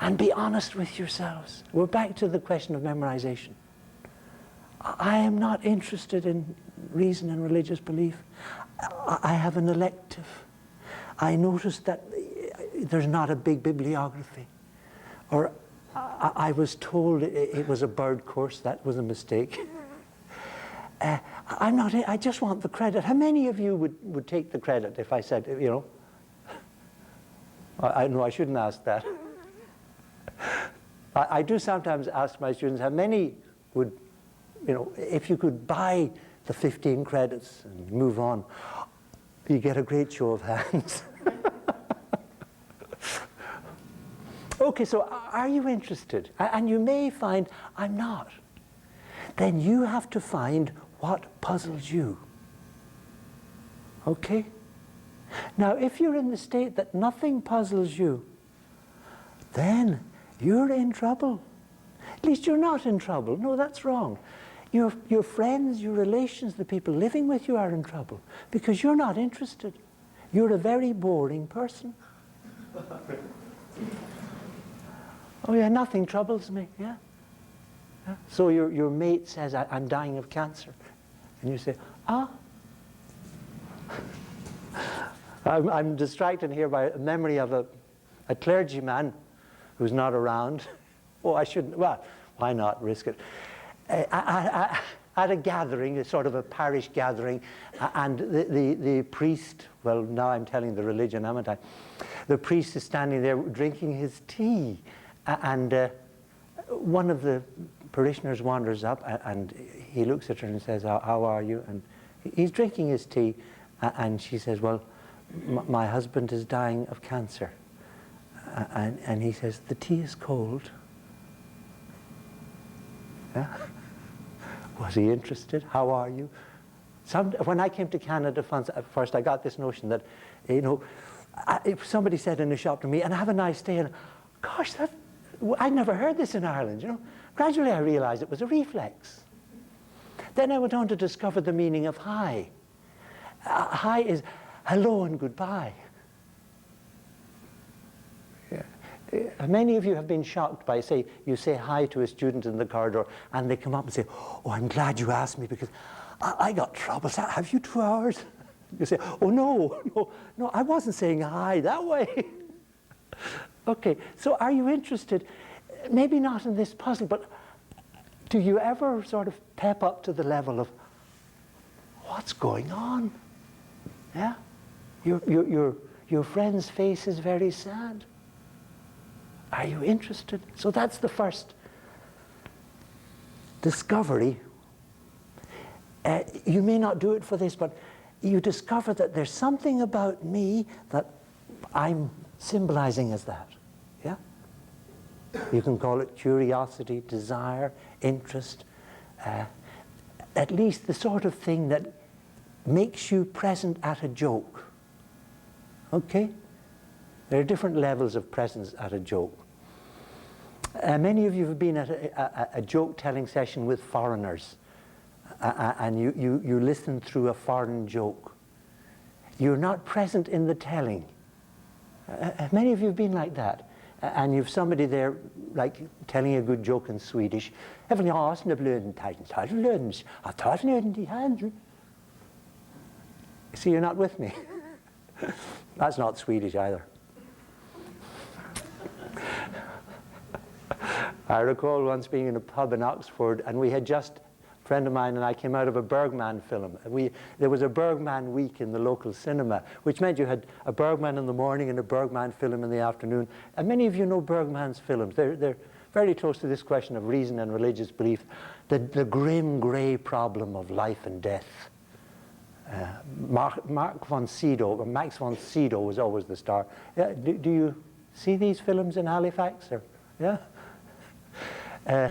And be honest with yourselves. We're back to the question of memorization. I am not interested in reason and religious belief. I have an elective. I noticed that there's not a big bibliography. Or I was told it was a bird course. That was a mistake. I'm not. I just want the credit. How many of you would take the credit if I said, you know? I know I shouldn't ask that. I do sometimes ask my students how many would, you know, if you could buy the 15 credits and move on, you get a great show of hands. Okay, so are you interested? And you may find I'm not. Then you have to find what puzzles you. Okay? Now, if you're in the state that nothing puzzles you, then you're in trouble. At least you're not in trouble. No, that's wrong. Your friends, your relations, the people living with you are in trouble because you're not interested. You're a very boring person. Oh yeah, nothing troubles me, yeah? Yeah. So your mate says, I'm dying of cancer. And you say, ah. I'm distracted here by a memory of a clergyman who's not around. Oh, I shouldn't, well, why not risk it? At a gathering, a sort of a parish gathering, and the priest, well, now I'm telling the religion, haven't I? The priest is standing there drinking his tea, and one of the parishioners wanders up, and he looks at her and says, how are you? And he's drinking his tea, and she says, well, my husband is dying of cancer. And he says, the tea is cold. Yeah? Was he interested? How are you? When I came to Canada at first, I got this notion that, you know, if somebody said in the shop to me, and have a nice day, and gosh, I never heard this in Ireland, you know. Gradually I realized it was a reflex. Then I went on to discover the meaning of hi. Hi is hello and goodbye. Many of you have been shocked by, say, you say hi to a student in the corridor and they come up and say, oh, I'm glad you asked me because I got trouble. Have you 2 hours? You say, oh, no, I wasn't saying hi that way. Okay, so are you interested? Maybe not in this puzzle, but do you ever sort of pep up to the level of what's going on? Yeah? Your friend's face is very sad. Are you interested? So that's the first discovery. You may not do it for this, but you discover that there's something about me that I'm symbolizing as that. Yeah? You can call it curiosity, desire, interest, at least the sort of thing that makes you present at a joke. Okay? There are different levels of presence at a joke. Many of you have been at a joke-telling session with foreigners, and you listen through a foreign joke. You're not present in the telling. Many of you have been like that, and you've somebody there, like, telling a good joke in Swedish. See, you're not with me. That's not Swedish either. I recall once being in a pub in Oxford, and we had just, a friend of mine and I came out of a Bergman film. There was a Bergman week in the local cinema, which meant you had a Bergman in the morning and a Bergman film in the afternoon. And many of you know Bergman's films. They're very close to this question of reason and religious belief, the grim, grey problem of life and death. Max von Sydow was always the star. Do you See these films in Halifax? Or, yeah.